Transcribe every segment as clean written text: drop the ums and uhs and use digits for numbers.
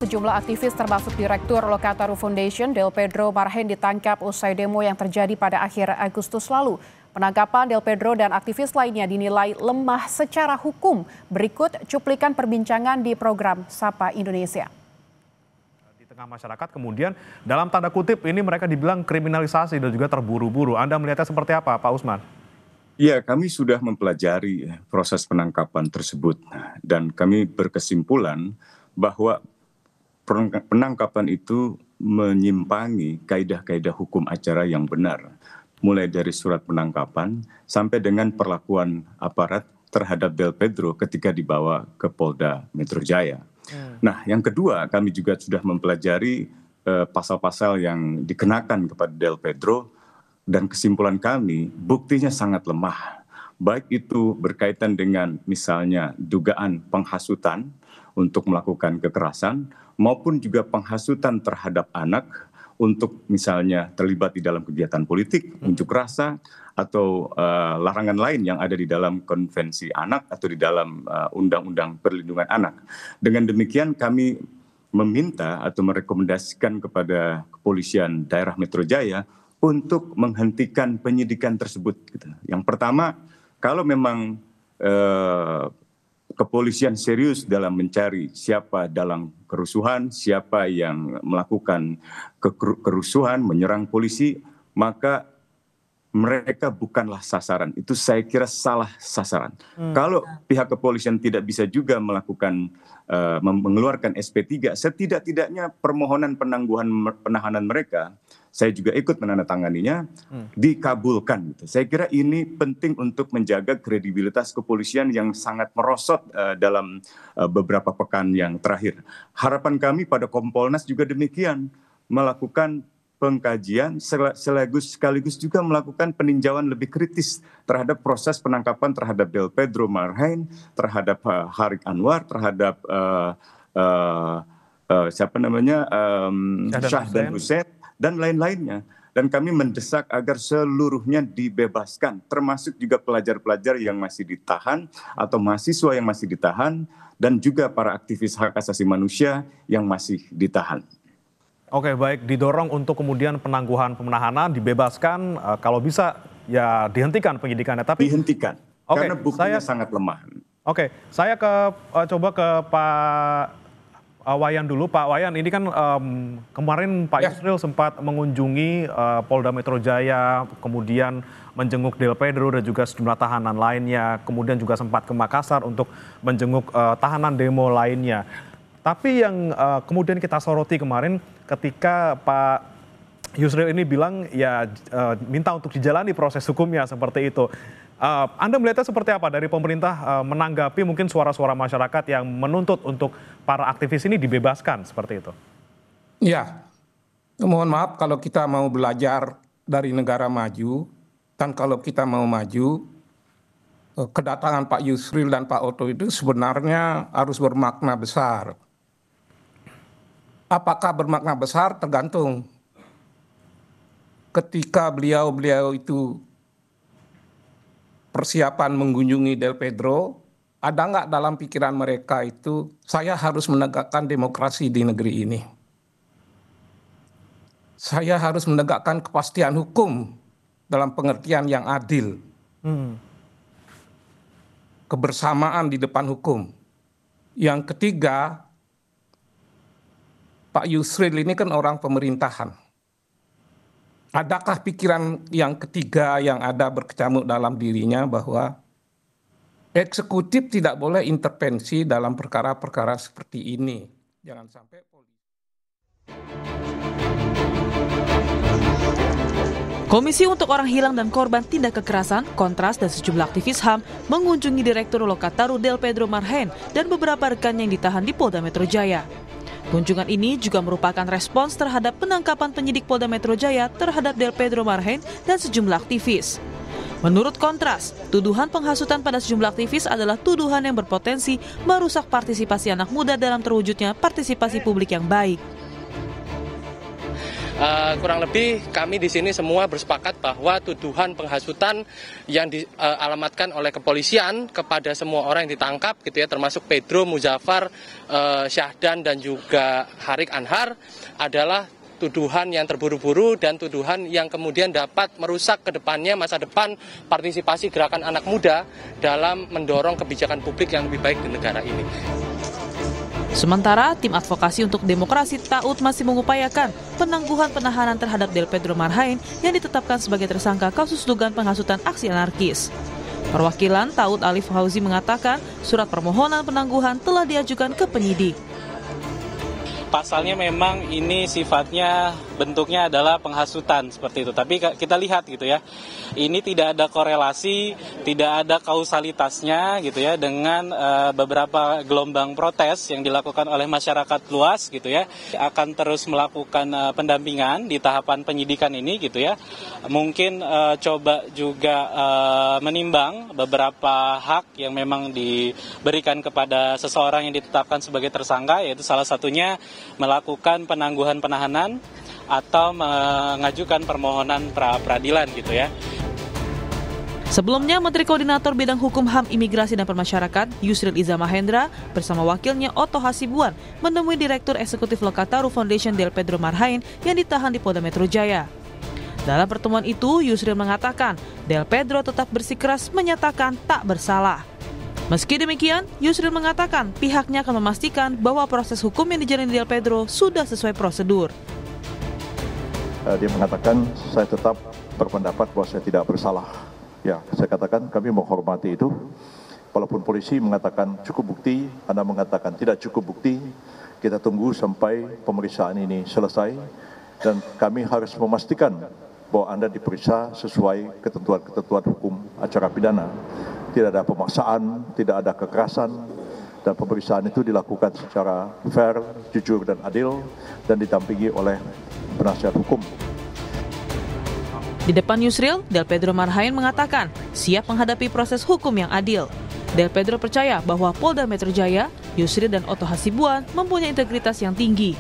Sejumlah aktivis termasuk Direktur Lokataru Foundation, Del Pedro Marhen ditangkap usai demo yang terjadi pada akhir Agustus lalu. Penangkapan Del Pedro dan aktivis lainnya dinilai lemah secara hukum. Berikut cuplikan perbincangan di program Sapa Indonesia. Di tengah masyarakat kemudian dalam tanda kutip ini mereka dibilang kriminalisasi dan juga terburu-buru. Anda melihatnya seperti apa, Pak Usman? Ya, kami sudah mempelajari proses penangkapan tersebut dan kami berkesimpulan bahwa penangkapan itu menyimpangi kaidah-kaidah hukum acara yang benar, mulai dari surat penangkapan sampai dengan perlakuan aparat terhadap Del Pedro ketika dibawa ke Polda Metro Jaya. Nah, yang kedua, kami juga sudah mempelajari pasal-pasal yang dikenakan kepada Del Pedro dan kesimpulan kami buktinya sangat lemah. Baik itu berkaitan dengan misalnya dugaan penghasutan untuk melakukan kekerasan maupun juga penghasutan terhadap anak untuk misalnya terlibat di dalam kegiatan politik, unjuk rasa, atau larangan lain yang ada di dalam konvensi anak atau di dalam undang-undang perlindungan anak. Dengan demikian kami meminta atau merekomendasikan kepada kepolisian daerah Metro Jaya untuk menghentikan penyidikan tersebut. Yang pertama, kalau memang kepolisian serius dalam mencari siapa dalam kerusuhan, siapa yang melakukan kerusuhan, menyerang polisi, maka mereka bukanlah sasaran. Itu saya kira salah sasaran. Kalau pihak kepolisian tidak bisa juga melakukan mengeluarkan SP3, setidak-tidaknya permohonan penahanan mereka, saya juga ikut menandatanganinya, dikabulkan. Saya kira ini penting untuk menjaga kredibilitas kepolisian yang sangat merosot dalam beberapa pekan yang terakhir. Harapan kami pada Kompolnas juga demikian, melakukan pengkajian sekaligus juga melakukan peninjauan lebih kritis terhadap proses penangkapan terhadap Del Pedro Marhen, terhadap Harik Anwar, terhadap Syahdan Hussein dan lain-lainnya. Dan kami mendesak agar seluruhnya dibebaskan, termasuk juga pelajar-pelajar yang masih ditahan atau mahasiswa yang masih ditahan dan juga para aktivis hak asasi manusia yang masih ditahan. Oke, baik, didorong untuk kemudian penangguhan penahanan, dibebaskan, kalau bisa ya dihentikan penyidikannya. Tapi dihentikan, karena buktinya sangat lemah. Oke, saya coba ke Pak Wayan dulu. Pak Wayan, ini kan kemarin Pak Yusril sempat mengunjungi Polda Metro Jaya, kemudian menjenguk Del Pedro dan juga sejumlah tahanan lainnya, kemudian juga sempat ke Makassar untuk menjenguk tahanan demo lainnya. Tapi yang kemudian kita soroti kemarin ketika Pak Yusril ini bilang ya minta untuk dijalani proses hukumnya seperti itu. Anda melihatnya seperti apa dari pemerintah menanggapi mungkin suara-suara masyarakat yang menuntut untuk para aktivis ini dibebaskan seperti itu? Ya, mohon maaf kalau kita mau belajar dari negara maju dan kalau kita mau maju, kedatangan Pak Yusril dan Pak Oto itu sebenarnya harus bermakna besar. Apakah bermakna besar tergantung ketika beliau itu persiapan mengunjungi Del Pedro, ada nggak dalam pikiran mereka itu saya harus menegakkan demokrasi di negeri ini. Saya harus menegakkan kepastian hukum dalam pengertian yang adil. Kebersamaan di depan hukum. Yang ketiga, Pak Yusril ini kan orang pemerintahan. Adakah pikiran yang ketiga yang ada berkecamuk dalam dirinya bahwa eksekutif tidak boleh intervensi dalam perkara-perkara seperti ini? Jangan sampai Komisi untuk Orang Hilang dan Korban Tindak Kekerasan, Kontras, dan sejumlah aktivis HAM mengunjungi Direktur Lokataru Del Pedro Marhen dan beberapa rekannya yang ditahan di Polda Metro Jaya. Kunjungan ini juga merupakan respons terhadap penangkapan penyidik Polda Metro Jaya terhadap Del Pedro Marhen dan sejumlah aktivis. Menurut Kontras, tuduhan penghasutan pada sejumlah aktivis adalah tuduhan yang berpotensi merusak partisipasi anak muda dalam terwujudnya partisipasi publik yang baik. Kurang lebih kami di sini semua bersepakat bahwa tuduhan penghasutan yang dialamatkan oleh kepolisian kepada semua orang yang ditangkap gitu ya, termasuk Pedro, Muzaffar, Syahdan dan juga Harik Anhar adalah tuduhan yang terburu-buru dan tuduhan yang kemudian dapat merusak ke depannya masa depan partisipasi gerakan anak muda dalam mendorong kebijakan publik yang lebih baik di negara ini. Sementara, tim advokasi untuk demokrasi TAUD masih mengupayakan penangguhan penahanan terhadap Del Pedro Marhain yang ditetapkan sebagai tersangka kasus dugaan penghasutan aksi anarkis. Perwakilan TAUD Alif Fauzi mengatakan surat permohonan penangguhan telah diajukan ke penyidik. Pasalnya memang ini sifatnya bentuknya adalah penghasutan seperti itu. Tapi kita lihat gitu ya, ini tidak ada korelasi, tidak ada kausalitasnya gitu ya dengan beberapa gelombang protes yang dilakukan oleh masyarakat luas gitu ya. Akan terus melakukan pendampingan di tahapan penyidikan ini gitu ya. Mungkin coba juga menimbang beberapa hak yang memang diberikan kepada seseorang yang ditetapkan sebagai tersangka, yaitu salah satunya melakukan penangguhan penahanan atau mengajukan permohonan pra-peradilan gitu ya. Sebelumnya, Menteri Koordinator Bidang Hukum HAM, Imigrasi dan Permasyarakat, Yusril Iza Mahendra, bersama wakilnya Otto Hasibuan, menemui Direktur Eksekutif Lokataru Foundation Del Pedro Marhain yang ditahan di Polda Metro Jaya. Dalam pertemuan itu, Yusril mengatakan Del Pedro tetap bersikeras menyatakan tak bersalah. Meski demikian, Yusril mengatakan pihaknya akan memastikan bahwa proses hukum yang dijalani Del Pedro sudah sesuai prosedur. Dia mengatakan saya tetap berpendapat bahwa saya tidak bersalah. Ya, saya katakan kami menghormati itu. Walaupun polisi mengatakan cukup bukti, Anda mengatakan tidak cukup bukti, kita tunggu sampai pemeriksaan ini selesai. Dan kami harus memastikan bahwa Anda diperiksa sesuai ketentuan-ketentuan hukum acara pidana. Tidak ada pemaksaan, tidak ada kekerasan, dan pemeriksaan itu dilakukan secara fair, jujur, dan adil, dan didampingi oleh penasihat hukum. Di depan Yusril, Del Pedro Marhain mengatakan siap menghadapi proses hukum yang adil. Del Pedro percaya bahwa Polda Metro Jaya, Yusril dan Otto Hasibuan mempunyai integritas yang tinggi.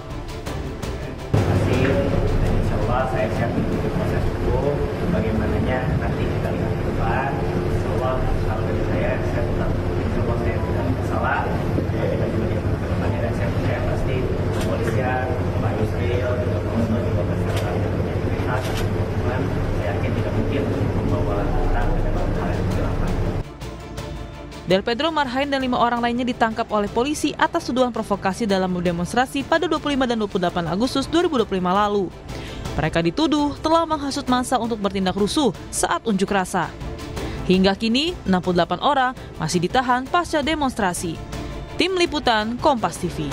Insya Allah saya siap mengikuti proses hukum, bagaimananya nanti kita lihat ke depan. Insya Allah kalau dari saya tetap insya Allah saya tidak bersalah. Kita juga lihat ke depannya dan saya percaya pasti kepolisian, Pak Yusril, juga Otto juga pasti akan punya integritas. Cuman saya yakin tidak mungkin membawa kita ke dalam hal yang kegelapan. Del Pedro Marhain dan 5 orang lainnya ditangkap oleh polisi atas tuduhan provokasi dalam demonstrasi pada 25 dan 28 Agustus 2025 lalu. Mereka dituduh telah menghasut massa untuk bertindak rusuh saat unjuk rasa. Hingga kini, 68 orang masih ditahan pasca demonstrasi. Tim Liputan Kompas TV.